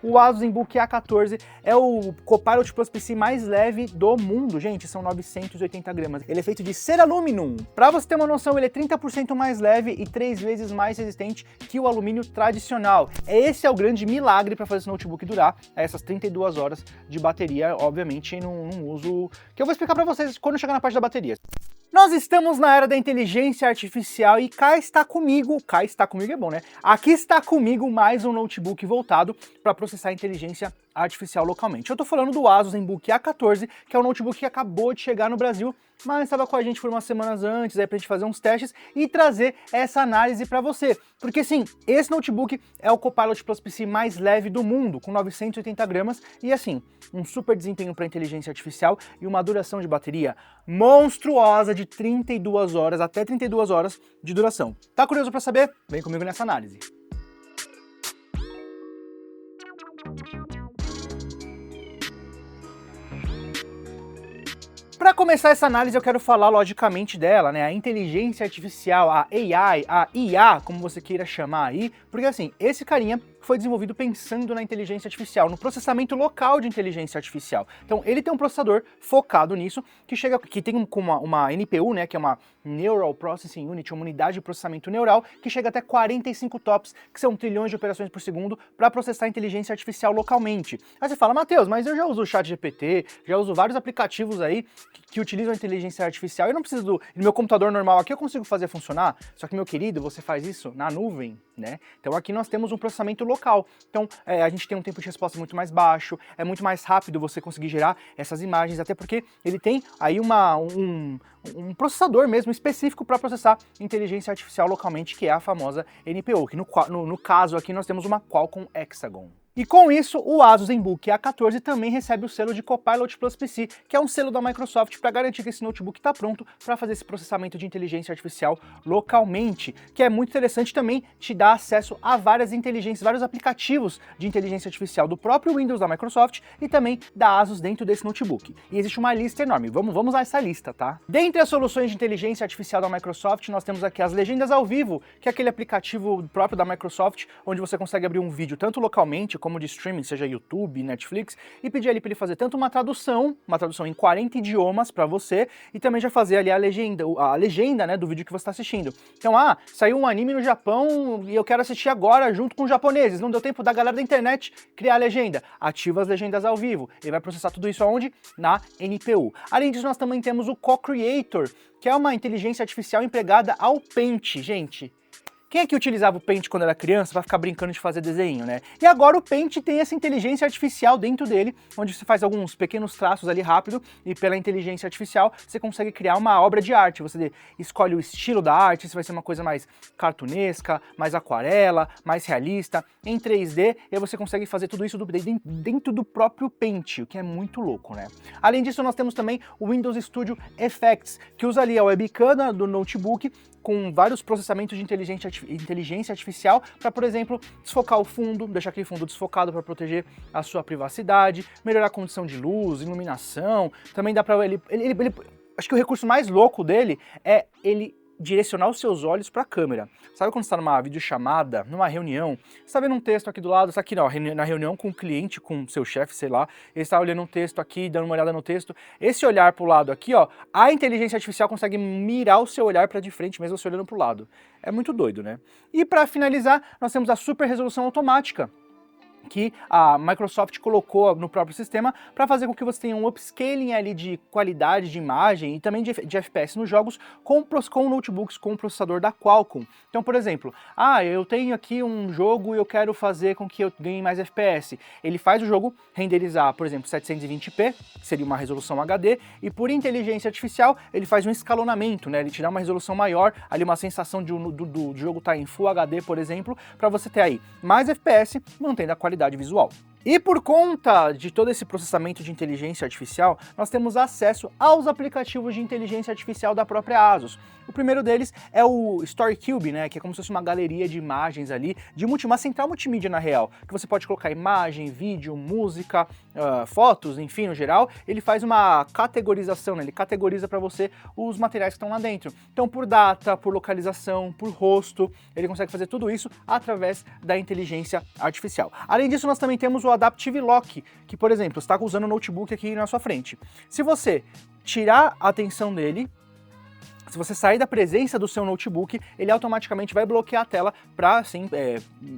O Asus ZenBook A14 é o Copilot Plus PC mais leve do mundo, gente, são 980 gramas. Ele é feito de Ceraluminium. Para você ter uma noção, ele é 30% mais leve e 3 vezes mais resistente que o alumínio tradicional. Esse é o grande milagre para fazer esse notebook durar essas 32 horas de bateria, obviamente num uso que eu vou explicar para vocês quando chegar na parte da bateria. Nós estamos na era da inteligência artificial e cá está comigo é bom, né? Aqui está comigo mais um notebook voltado para processar inteligência artificial localmente. Eu tô falando do Asus ZenBook A14, que é um notebook que acabou de chegar no Brasil, mas estava com a gente por umas semanas antes, aí pra gente fazer uns testes e trazer essa análise para você. Porque sim, esse notebook é o Copilot Plus PC mais leve do mundo, com 980 gramas e assim, um super desempenho para inteligência artificial e uma duração de bateria monstruosa de 32 horas, até 32 horas de duração. Tá curioso para saber? Vem comigo nessa análise. Para começar essa análise, eu quero falar logicamente dela, né? A inteligência artificial, a AI, a IA, como você queira chamar aí, porque assim, esse carinha foi desenvolvido pensando na inteligência artificial, no processamento local de inteligência artificial. Então, ele tem um processador focado nisso, que tem uma NPU, né, que é uma Neural Processing Unit, uma unidade de processamento neural, que chega até 45 TOPS, que são trilhões de operações por segundo, para processar inteligência artificial localmente. Aí você fala, Matheus, mas eu já uso o ChatGPT, já uso vários aplicativos aí que utilizam a inteligência artificial, eu não preciso no meu computador normal aqui eu consigo fazer funcionar, só que, meu querido, você faz isso na nuvem, né? Então aqui nós temos um processamento local, então a gente tem um tempo de resposta muito mais baixo, é muito mais rápido você conseguir gerar essas imagens, até porque ele tem aí um processador mesmo específico para processar inteligência artificial localmente, que é a famosa NPU, que no caso aqui nós temos uma Qualcomm Hexagon. E com isso, o Asus ZenBook A14 também recebe o selo de Copilot Plus PC, que é um selo da Microsoft para garantir que esse notebook está pronto para fazer esse processamento de inteligência artificial localmente, que é muito interessante, também te dá acesso a várias inteligências, vários aplicativos de inteligência artificial do próprio Windows da Microsoft e também da Asus dentro desse notebook. E existe uma lista enorme, vamos a essa lista, tá? Dentre as soluções de inteligência artificial da Microsoft, nós temos aqui as legendas ao vivo, que é aquele aplicativo próprio da Microsoft, onde você consegue abrir um vídeo tanto localmente como de streaming, seja YouTube, Netflix, e pedir ali para ele fazer tanto uma tradução em 40 idiomas para você, e também já fazer ali a legenda, né, do vídeo que você está assistindo. Então, saiu um anime no Japão e eu quero assistir agora junto com os japoneses, não deu tempo da galera da internet criar a legenda. Ativa as legendas ao vivo, ele vai processar tudo isso aonde? Na NPU. Além disso, nós também temos o Co-Creator, que é uma inteligência artificial empregada ao Paint, gente. Quem é que utilizava o Paint quando era criança para ficar brincando de fazer desenho, né? E agora o Paint tem essa inteligência artificial dentro dele, onde você faz alguns pequenos traços ali rápido e pela inteligência artificial você consegue criar uma obra de arte. Você escolhe o estilo da arte, se vai ser uma coisa mais cartunesca, mais aquarela, mais realista, em 3D, e aí você consegue fazer tudo isso dentro do próprio Paint, o que é muito louco, né? Além disso, nós temos também o Windows Studio Effects, que usa ali a webcam do notebook com vários processamentos de inteligência artificial para, por exemplo, desfocar o fundo, deixar aquele fundo desfocado para proteger a sua privacidade, melhorar a condição de luz, iluminação. Também dá para ele acho que o recurso mais louco dele é ele direcionar os seus olhos para a câmera. Sabe quando você está numa videochamada, numa reunião, você está vendo um texto aqui do lado, está aqui na reunião com o cliente, com o seu chefe, sei lá, ele está olhando um texto aqui, dando uma olhada no texto, esse olhar para o lado aqui, ó, a inteligência artificial consegue mirar o seu olhar para de frente, mesmo você olhando para o lado. É muito doido, né? E para finalizar, nós temos a super resolução automática, que a Microsoft colocou no próprio sistema para fazer com que você tenha um upscaling ali de qualidade de imagem e também de FPS nos jogos com notebooks com o processador da Qualcomm. Então, por exemplo, eu tenho aqui um jogo e eu quero fazer com que eu ganhe mais FPS. Ele faz o jogo renderizar, por exemplo, 720p, que seria uma resolução HD, e por inteligência artificial ele faz um escalonamento, né? Ele te dá uma resolução maior, ali uma sensação do jogo estar em Full HD, por exemplo, para você ter aí mais FPS, mantendo a qualidade visual. E por conta de todo esse processamento de inteligência artificial, nós temos acesso aos aplicativos de inteligência artificial da própria ASUS. O primeiro deles é o StoryCube, né, que é como se fosse uma galeria de imagens ali, de uma central multimídia na real, que você pode colocar imagem, vídeo, música, fotos, enfim, no geral. Ele faz uma categorização, né, ele categoriza para você os materiais que estão lá dentro. Então, por data, por localização, por rosto, ele consegue fazer tudo isso através da inteligência artificial. Além disso, nós também temos o Adaptive Lock, que, por exemplo, está usando o notebook aqui na sua frente. Se você tirar a atenção dele, se você sair da presença do seu notebook, ele automaticamente vai bloquear a tela para, assim,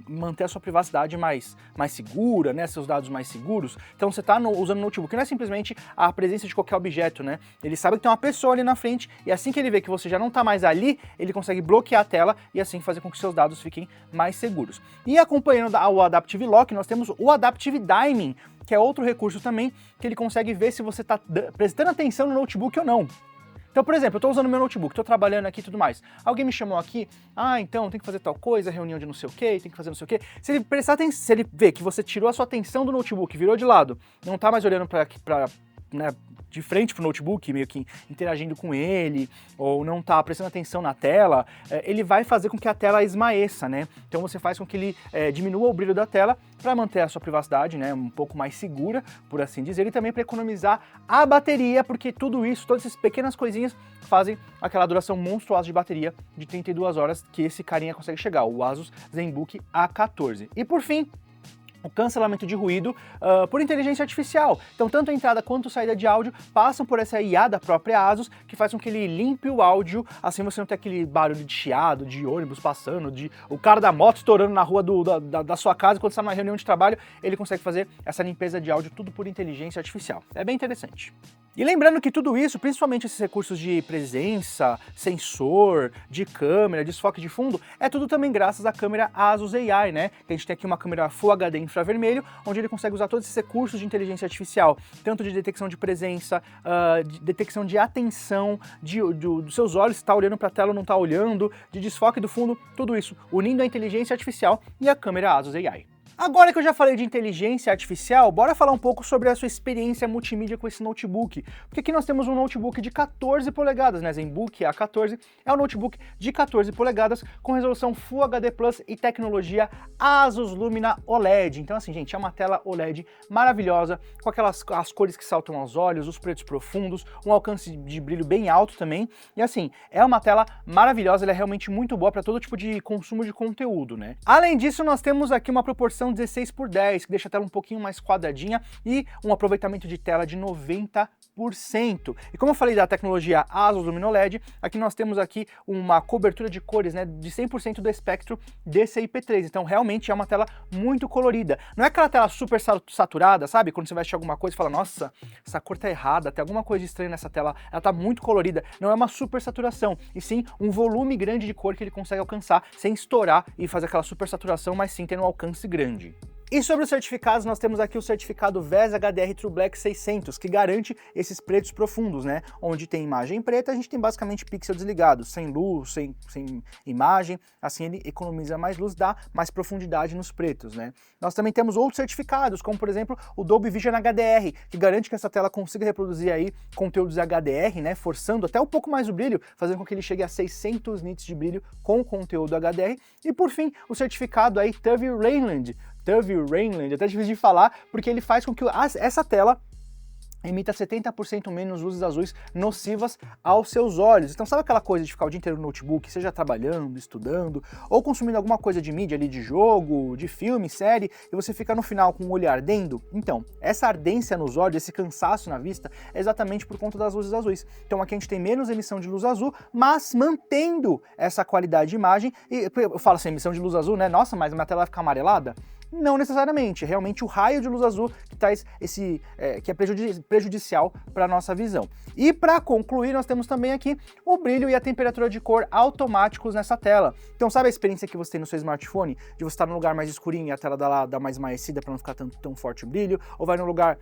manter a sua privacidade mais segura, né, seus dados mais seguros. Então você está usando o notebook, não é simplesmente a presença de qualquer objeto, né? Ele sabe que tem uma pessoa ali na frente e assim que ele vê que você já não está mais ali, ele consegue bloquear a tela e assim fazer com que seus dados fiquem mais seguros. E acompanhando o Adaptive Lock, nós temos o Adaptive Diming, que é outro recurso também, que ele consegue ver se você está prestando atenção no notebook ou não. Então, por exemplo, eu estou usando meu notebook, estou trabalhando aqui e tudo mais. Alguém me chamou aqui, então tem que fazer tal coisa, reunião de não sei o quê, tem que fazer não sei o quê. Se ele prestar atenção, se ele ver que você tirou a sua atenção do notebook, virou de lado, não está mais olhando né, de frente pro notebook, meio que interagindo com ele, ou não tá prestando atenção na tela, ele vai fazer com que a tela esmaeça, né? Então você faz com que ele diminua o brilho da tela para manter a sua privacidade, né, um pouco mais segura, por assim dizer, e também para economizar a bateria, porque tudo isso, todas essas pequenas coisinhas fazem aquela duração monstruosa de bateria de 32 horas que esse carinha consegue chegar, o Asus ZenBook A14. E por fim, o cancelamento de ruído por inteligência artificial. Então, tanto a entrada quanto a saída de áudio passam por essa IA da própria ASUS, que faz com que ele limpe o áudio, assim você não tem aquele barulho de chiado, de ônibus passando, de o cara da moto estourando na rua da sua casa quando você está numa reunião de trabalho, ele consegue fazer essa limpeza de áudio tudo por inteligência artificial. É bem interessante. E lembrando que tudo isso, principalmente esses recursos de presença, sensor, de câmera, desfoque de fundo, é tudo também graças à câmera ASUS AI, né? Que a gente tem aqui uma câmera Full HD infravermelho, onde ele consegue usar todos esses recursos de inteligência artificial, tanto de detecção de presença, de detecção de atenção, dos seus olhos, se está olhando para a tela ou não está olhando, de desfoque do fundo, tudo isso, unindo a inteligência artificial e a câmera ASUS AI. Agora que eu já falei de inteligência artificial, bora falar um pouco sobre a sua experiência multimídia com esse notebook. Porque aqui nós temos um notebook de 14 polegadas, né? ZenBook A14 é um notebook de 14 polegadas com resolução Full HD Plus e tecnologia Asus Lumina OLED. Então assim, gente, é uma tela OLED maravilhosa, com as cores que saltam aos olhos, os pretos profundos, um alcance de brilho bem alto também. E assim, é uma tela maravilhosa, ela é realmente muito boa para todo tipo de consumo de conteúdo, né? Além disso, nós temos aqui uma proporção 16:10, que deixa a tela um pouquinho mais quadradinha e um aproveitamento de tela de 90%. E como eu falei da tecnologia Asus Lumina OLED, aqui nós temos aqui uma cobertura de cores, né, de 100% do espectro DCI-P3, então realmente é uma tela muito colorida. Não é aquela tela super saturada, sabe? Quando você vai assistir alguma coisa e fala, nossa, essa cor tá errada, tem alguma coisa estranha nessa tela, ela tá muito colorida. Não é uma super saturação, e sim um volume grande de cor que ele consegue alcançar sem estourar e fazer aquela super saturação, mas sim tendo um alcance grande. E sobre os certificados, nós temos aqui o certificado VES HDR True Black 600, que garante esses pretos profundos, né? Onde tem imagem preta, a gente tem basicamente pixel desligado, sem luz, sem imagem, assim ele economiza mais luz, dá mais profundidade nos pretos, né? Nós também temos outros certificados, como por exemplo o Dolby Vision HDR, que garante que essa tela consiga reproduzir aí conteúdos HDR, né? Forçando até um pouco mais o brilho, fazendo com que ele chegue a 600 nits de brilho com conteúdo HDR. E por fim, o certificado aí TUV Rainland, até difícil de falar, porque ele faz com que essa tela emita 70% menos luzes azuis nocivas aos seus olhos. Então sabe aquela coisa de ficar o dia inteiro no notebook, seja trabalhando, estudando, ou consumindo alguma coisa de mídia ali, de jogo, de filme, série, e você fica no final com o olho ardendo? Então, essa ardência nos olhos, esse cansaço na vista, é exatamente por conta das luzes azuis. Então aqui a gente tem menos emissão de luz azul, mas mantendo essa qualidade de imagem, e eu falo assim, emissão de luz azul, né? Nossa, mas a minha tela vai ficar amarelada? Não necessariamente, é realmente o raio de luz azul que traz que é prejudicial para a nossa visão. E para concluir, nós temos também aqui o brilho e a temperatura de cor automáticos nessa tela. Então sabe a experiência que você tem no seu smartphone, de você estar num lugar mais escurinho e a tela dá mais esmaecida para não ficar tão forte o brilho, ou vai num lugar,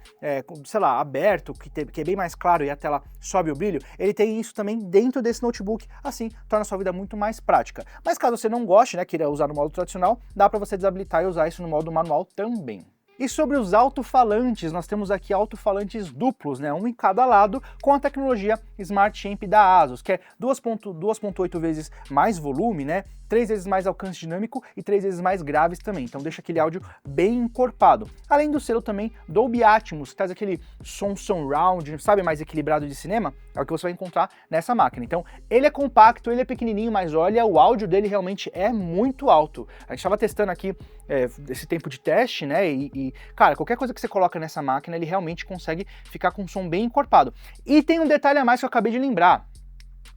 sei lá, aberto, que é bem mais claro e a tela sobe o brilho? Ele tem isso também dentro desse notebook, assim torna a sua vida muito mais prática. Mas caso você não goste, né, queira usar no modo tradicional, dá para você desabilitar e usar isso no modo manual também. E sobre os alto-falantes, nós temos aqui alto-falantes duplos, né, um em cada lado, com a tecnologia Smart Amp da ASUS, que é 2.8 vezes mais volume, né, 3 vezes mais alcance dinâmico e 3 vezes mais graves também, então deixa aquele áudio bem encorpado. Além do selo também Dolby Atmos, que traz aquele som surround, sabe, mais equilibrado de cinema, é o que você vai encontrar nessa máquina. Então ele é compacto, ele é pequenininho, mas olha, o áudio dele realmente é muito alto. A gente estava testando aqui esse tempo de teste, né, cara, qualquer coisa que você coloca nessa máquina, ele realmente consegue ficar com um som bem encorpado. E tem um detalhe a mais que eu acabei de lembrar.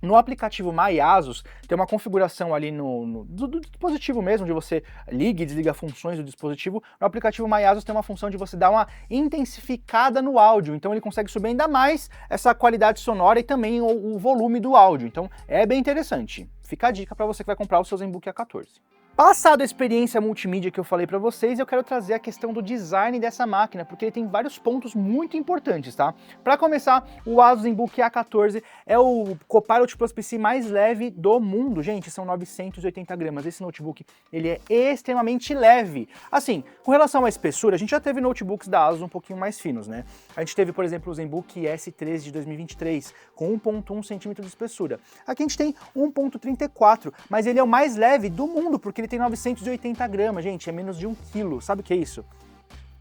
No aplicativo My ASUS, tem uma configuração ali do dispositivo mesmo, onde você liga e desliga funções do dispositivo. No aplicativo My ASUS tem uma função de você dar uma intensificada no áudio, então ele consegue subir ainda mais essa qualidade sonora e também o volume do áudio, então é bem interessante. Fica a dica para você que vai comprar o seu ZenBook A14. Passado a experiência multimídia que eu falei para vocês, eu quero trazer a questão do design dessa máquina, porque ele tem vários pontos muito importantes, tá? Para começar, o ASUS ZenBook A14 é o Copilot Plus PC mais leve do mundo, gente, são 980 gramas. Esse notebook, ele é extremamente leve. Assim, com relação à espessura, a gente já teve notebooks da ASUS um pouquinho mais finos, né? A gente teve, por exemplo, o ZenBook S13 de 2023, com 1.1 cm de espessura. Aqui a gente tem 1.34, mas ele é o mais leve do mundo, porque ele tem 980 gramas, gente, é menos de 1 quilo, sabe o que é isso?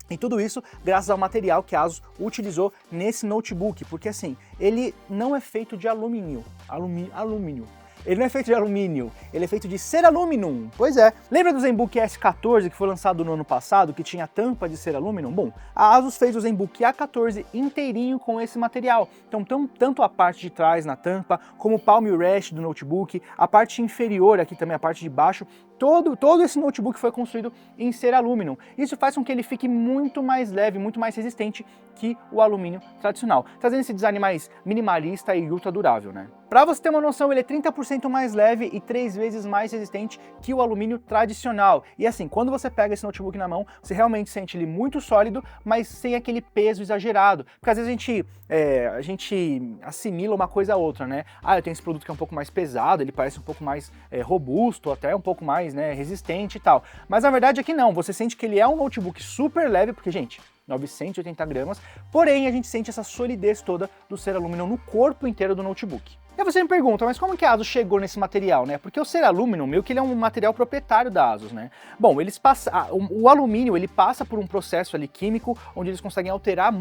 E tudo isso graças ao material que a ASUS utilizou nesse notebook, porque assim, ele não é feito de alumínio. Ele não é feito de alumínio, ele é feito de ceraluminum. Pois é, lembra do ZenBook S14 que foi lançado no ano passado, que tinha tampa de ceraluminum? Bom, a ASUS fez o ZenBook A14 inteirinho com esse material. Então, tanto a parte de trás na tampa, como o palm rest do notebook, a parte inferior aqui também, a parte de baixo, todo esse notebook foi construído em ceraluminum. Isso faz com que ele fique muito mais leve, muito mais resistente que o alumínio tradicional, trazendo esse design mais minimalista e ultra durável, né? Para você ter uma noção, ele é 30% mais leve e 3 vezes mais resistente que o alumínio tradicional. E assim, quando você pega esse notebook na mão, você realmente sente ele muito sólido, mas sem aquele peso exagerado. Porque às vezes a gente assimila uma coisa a outra, né? Ah, eu tenho esse produto que é um pouco mais pesado, ele parece um pouco mais robusto, até um pouco mais, né, resistente e tal. Mas na verdade aqui não, você sente que ele é um notebook super leve, porque, gente, 980 gramas, porém a gente sente essa solidez toda do ceraluminum no corpo inteiro do notebook. E você me pergunta, mas como que a ASUS chegou nesse material, né? Porque o ceraluminum, meio que ele é um material proprietário da ASUS, né? Bom, o alumínio, ele passa por um processo ali químico, onde eles conseguem alterar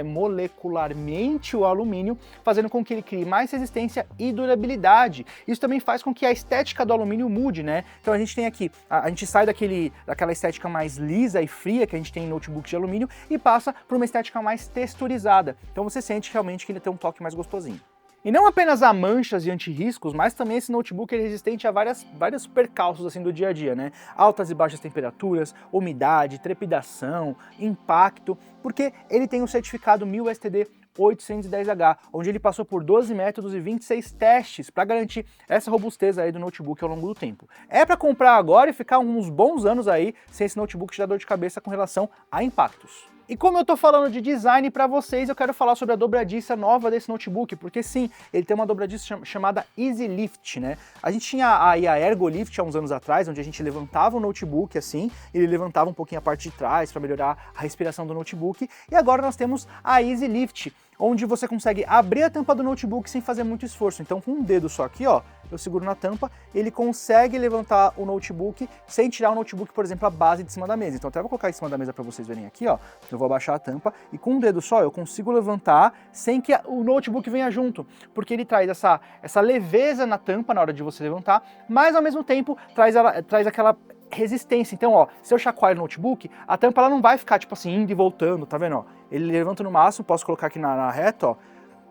molecularmente o alumínio, fazendo com que ele crie mais resistência e durabilidade. Isso também faz com que a estética do alumínio mude, né? Então a gente tem aqui, a gente sai daquela estética mais lisa e fria que a gente tem em notebooks de alumínio e passa por uma estética mais texturizada. Então você sente realmente que ele tem um toque mais gostosinho. E não apenas a manchas e antirriscos, mas também esse notebook é resistente a vários percalços assim do dia a dia, né? Altas e baixas temperaturas, umidade, trepidação, impacto, porque ele tem o certificado 1000 STD 810H, onde ele passou por 12 métodos e 26 testes para garantir essa robustez aí do notebook ao longo do tempo. É para comprar agora e ficar uns bons anos aí sem esse notebook te dar dor de cabeça com relação a impactos. E como eu tô falando de design para vocês, eu quero falar sobre a dobradiça nova desse notebook, porque sim, ele tem uma dobradiça chamada Easy Lift, né? A gente tinha a Ergo Lift há uns anos atrás, onde a gente levantava o notebook assim, ele levantava um pouquinho a parte de trás para melhorar a respiração do notebook, e agora nós temos a Easy Lift, onde você consegue abrir a tampa do notebook sem fazer muito esforço. Então com um dedo só aqui, ó, eu seguro na tampa, ele consegue levantar o notebook sem tirar o notebook, por exemplo, a base de cima da mesa. Então até vou colocar em cima da mesa para vocês verem aqui, ó. Eu vou abaixar a tampa e com um dedo só eu consigo levantar sem que o notebook venha junto, porque ele traz essa leveza na tampa na hora de você levantar, mas ao mesmo tempo traz aquela resistência. Então, ó, se eu chacoalho o notebook, a tampa ela não vai ficar tipo assim, indo e voltando, tá vendo, ó? Ele levanta no máximo, posso colocar aqui na reta, ó,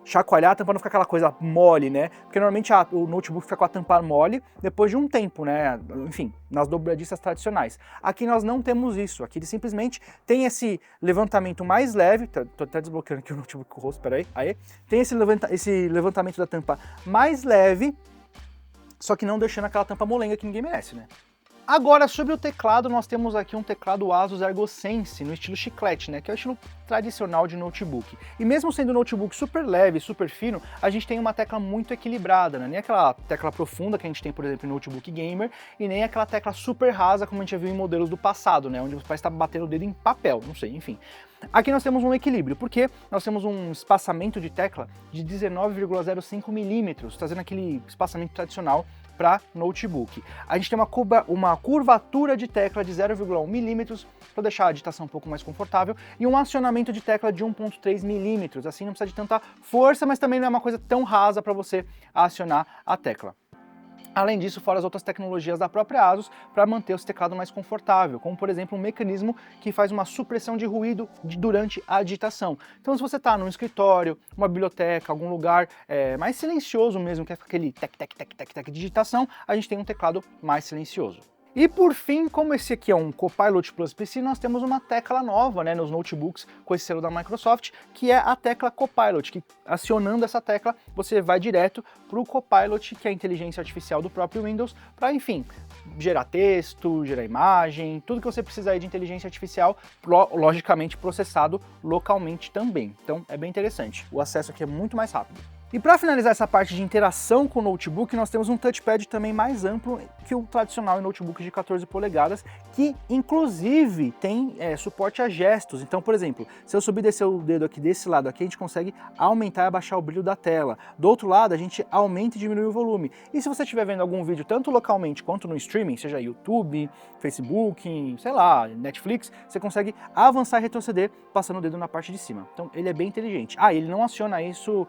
chacoalhar, a tampa não fica aquela coisa mole, né? Porque normalmente o notebook fica com a tampa mole depois de um tempo, né? Enfim, nas dobradiças tradicionais. Aqui nós não temos isso, aqui ele simplesmente tem esse levantamento mais leve, tô até desbloqueando aqui o notebook com o rosto, peraí, aí. Tem esse levantamento da tampa mais leve, só que não deixando aquela tampa molenga que ninguém merece, né? Agora, sobre o teclado, nós temos aqui um teclado Asus ErgoSense no estilo chiclete, né, que é o estilo tradicional de notebook. E mesmo sendo um notebook super leve, super fino, a gente tem uma tecla muito equilibrada, né, nem aquela tecla profunda que a gente tem, por exemplo, em notebook gamer, e nem aquela tecla super rasa como a gente já viu em modelos do passado, né, onde você parece estar batendo o dedo em papel, não sei, enfim. Aqui nós temos um equilíbrio, porque nós temos um espaçamento de tecla de 19,05 milímetros, trazendo aquele espaçamento tradicional para notebook. A gente tem uma curvatura de tecla de 0,1 milímetros para deixar a digitação um pouco mais confortável e um acionamento de tecla de 1,3 milímetros. Assim não precisa de tanta força, mas também não é uma coisa tão rasa para você acionar a tecla. Além disso, fora as outras tecnologias da própria Asus para manter esse teclado mais confortável, como por exemplo um mecanismo que faz uma supressão de ruído durante a digitação. Então se você está num escritório, uma biblioteca, algum lugar mais silencioso mesmo, que é aquele tec de digitação, a gente tem um teclado mais silencioso. E por fim, como esse aqui é um Copilot Plus PC, nós temos uma tecla nova, né, nos notebooks com esse selo da Microsoft, que é a tecla Copilot, que acionando essa tecla você vai direto para o Copilot, que é a inteligência artificial do próprio Windows, para, enfim, gerar texto, gerar imagem, tudo que você precisar aí de inteligência artificial, logicamente processado localmente também. Então é bem interessante, o acesso aqui é muito mais rápido. E para finalizar essa parte de interação com o notebook, nós temos um touchpad também mais amplo que o tradicional em notebooks de 14 polegadas, que inclusive tem suporte a gestos. Então, por exemplo, se eu subir e descer o dedo aqui desse lado aqui, a gente consegue aumentar e abaixar o brilho da tela. Do outro lado, a gente aumenta e diminui o volume. E se você estiver vendo algum vídeo, tanto localmente quanto no streaming, seja YouTube, Facebook, sei lá, Netflix, você consegue avançar e retroceder passando o dedo na parte de cima. Então, ele é bem inteligente. Ah, ele não aciona isso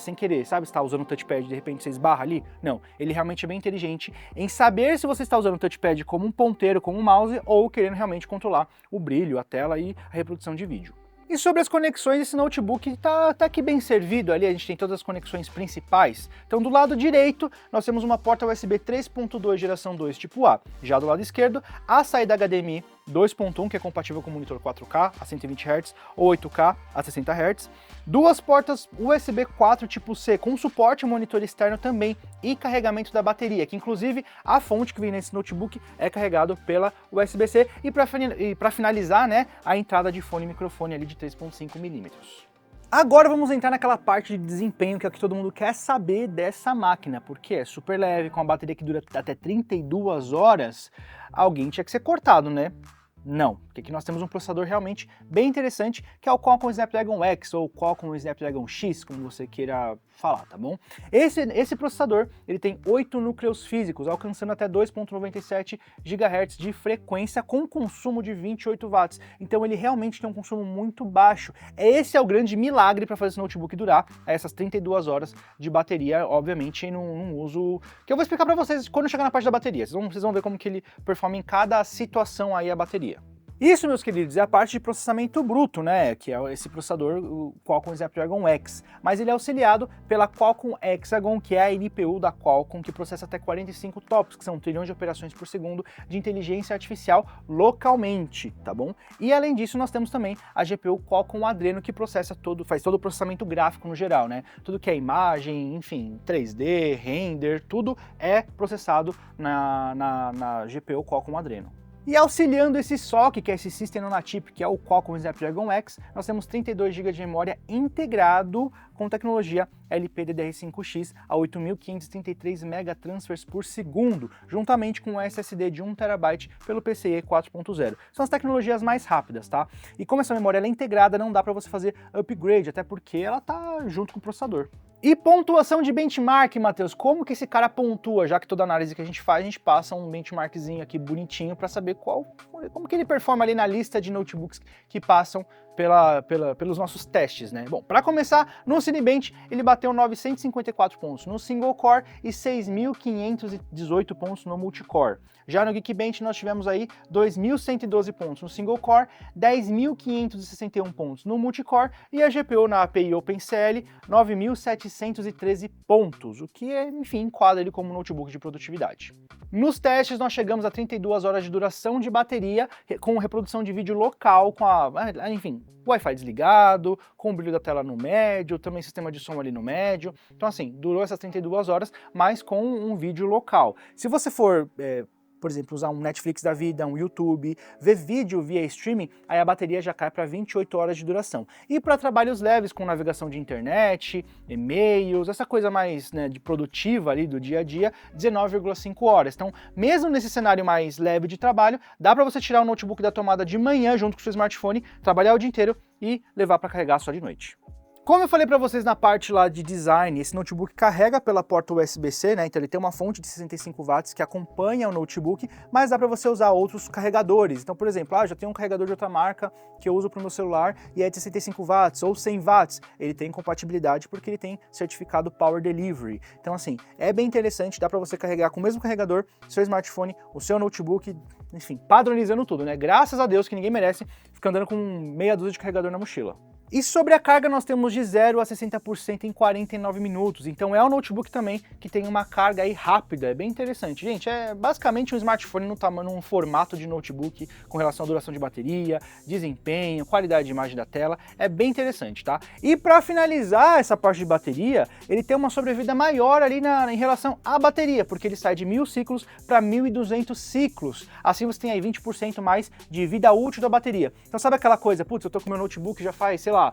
sem querer, sabe? Você está usando o touchpad e de repente você esbarra ali? Não, ele realmente é bem inteligente em saber se você está usando o touchpad como um ponteiro, como um mouse, ou querendo realmente controlar o brilho, a tela e a reprodução de vídeo. E sobre as conexões, esse notebook tá aqui bem servido ali, a gente tem todas as conexões principais. Então do lado direito, nós temos uma porta USB 3.2 geração 2 tipo A. Já do lado esquerdo, a saída HDMI 2.1, que é compatível com monitor 4K a 120 Hz ou 8K a 60 Hz. Duas portas USB 4 tipo C, com suporte ao monitor externo também e carregamento da bateria, que inclusive a fonte que vem nesse notebook é carregado pela USB-C. E para finalizar, né, a entrada de fone e microfone ali de 3.5 mm. Agora vamos entrar naquela parte de desempenho que é o que todo mundo quer saber dessa máquina, porque é super leve, com uma bateria que dura até 32 horas, alguém tinha que ser cortado, né? Não, porque aqui nós temos um processador realmente bem interessante, que é o Qualcomm Snapdragon X, ou Qualcomm Snapdragon X, como você queira falar, tá bom? Esse processador, ele tem 8 núcleos físicos, alcançando até 2.97 GHz de frequência, com consumo de 28 watts. Então ele realmente tem um consumo muito baixo. Esse é o grande milagre para fazer esse notebook durar essas 32 horas de bateria, obviamente num uso que eu vou explicar para vocês quando chegar na parte da bateria. Vocês vão ver como que ele performa em cada situação aí a bateria. Isso, meus queridos, é a parte de processamento bruto, né, que é esse processador, o Qualcomm Snapdragon X, mas ele é auxiliado pela Qualcomm Hexagon, que é a NPU da Qualcomm, que processa até 45 TOPS, que são 1 trilhão de operações por segundo de inteligência artificial localmente, tá bom? E além disso, nós temos também a GPU Qualcomm Adreno, que faz todo o processamento gráfico no geral, né? Tudo que é imagem, enfim, 3D, render, tudo é processado na GPU Qualcomm Adreno. E auxiliando esse SoC, que é esse System on a Chip, que é o Qualcomm Snapdragon X, nós temos 32 GB de memória integrado com tecnologia LPDDR5X a 8.533 megatransfers por segundo, juntamente com um SSD de 1 TB pelo PCIe 4.0. São as tecnologias mais rápidas, tá? E como essa memória é integrada, não dá para você fazer upgrade, até porque ela tá junto com o processador. E pontuação de benchmark, Matheus, como que esse cara pontua? Já que toda análise que a gente faz, a gente passa um benchmarkzinho aqui bonitinho para saber como que ele performa ali na lista de notebooks que passam pelos nossos testes, né? Bom, para começar, no Cinebench ele bateu 954 pontos no single core e 6.518 pontos no multicore. Já no Geekbench nós tivemos aí 2.112 pontos no single core, 10.561 pontos no multicore e a GPU na API OpenCL 9.713 pontos, o que enfim, enquadra ele como notebook de produtividade. Nos testes nós chegamos a 32 horas de duração de bateria, com reprodução de vídeo local, enfim, Wi-Fi desligado, com o brilho da tela no médio, também sistema de som ali no médio. Então assim, durou essas 32 horas, mas com um vídeo local. Se você for por exemplo, usar um Netflix da vida, um YouTube, ver vídeo via streaming, aí a bateria já cai para 28 horas de duração. E para trabalhos leves com navegação de internet, e-mails, essa coisa mais, né, de produtiva ali do dia a dia, 19,5 horas. Então, mesmo nesse cenário mais leve de trabalho, dá para você tirar o notebook da tomada de manhã junto com o seu smartphone, trabalhar o dia inteiro e levar para carregar só de noite. Como eu falei para vocês na parte lá de design, esse notebook carrega pela porta USB-C, né? Então ele tem uma fonte de 65 watts que acompanha o notebook, mas dá para você usar outros carregadores. Então, por exemplo, eu já tenho um carregador de outra marca que eu uso para o meu celular e é de 65 watts ou 100 watts. Ele tem compatibilidade porque ele tem certificado Power Delivery. Então, assim, é bem interessante, dá para você carregar com o mesmo carregador seu smartphone, o seu notebook, enfim, padronizando tudo, né? Graças a Deus que ninguém merece ficar andando com meia dúzia de carregador na mochila. E sobre a carga nós temos de 0 a 60% em 49 minutos, então é um notebook também que tem uma carga aí rápida, é bem interessante. Gente, é basicamente um smartphone num formato de notebook com relação à duração de bateria, desempenho, qualidade de imagem da tela, é bem interessante, tá? E para finalizar essa parte de bateria, ele tem uma sobrevida maior ali em relação à bateria, porque ele sai de 1000 ciclos para 1200 ciclos, assim você tem aí 20% mais de vida útil da bateria. Então sabe aquela coisa, putz, eu tô com meu notebook já faz, sei lá,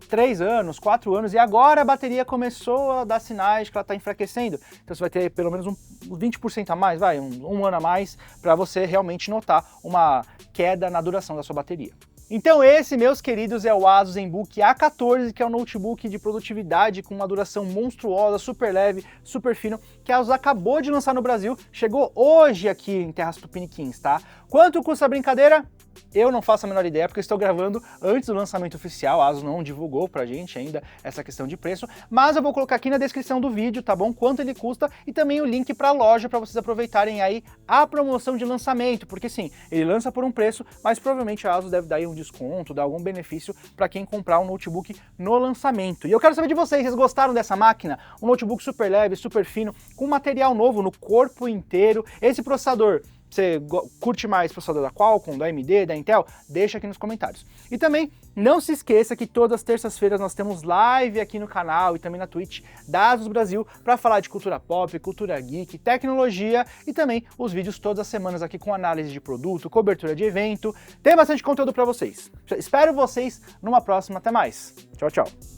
3 anos, 4 anos, e agora a bateria começou a dar sinais que ela está enfraquecendo. Então você vai ter pelo menos uns 20% a mais, um ano a mais, para você realmente notar uma queda na duração da sua bateria. Então esse, meus queridos, é o Asus ZenBook A14, que é um notebook de produtividade com uma duração monstruosa, super leve, super fino, que a Asus acabou de lançar no Brasil, chegou hoje aqui em terras tupiniquins, tá? Quanto custa a brincadeira? Eu não faço a menor ideia, porque eu estou gravando antes do lançamento oficial, a Asus não divulgou pra gente ainda essa questão de preço, mas eu vou colocar aqui na descrição do vídeo, tá bom? Quanto ele custa e também o link pra loja para vocês aproveitarem aí a promoção de lançamento, porque sim, ele lança por um preço, mas provavelmente a Asus deve dar aí um desconto, dar algum benefício para quem comprar um notebook no lançamento. E eu quero saber de vocês gostaram dessa máquina? Um notebook super leve, super fino, com material novo no corpo inteiro, esse processador. Você curte mais processador da Qualcomm, da AMD, da Intel? Deixa aqui nos comentários. E também não se esqueça que todas as terças-feiras nós temos live aqui no canal e também na Twitch da Asus Brasil para falar de cultura pop, cultura geek, tecnologia e também os vídeos todas as semanas aqui com análise de produto, cobertura de evento. Tem bastante conteúdo para vocês. Espero vocês numa próxima. Até mais. Tchau, tchau.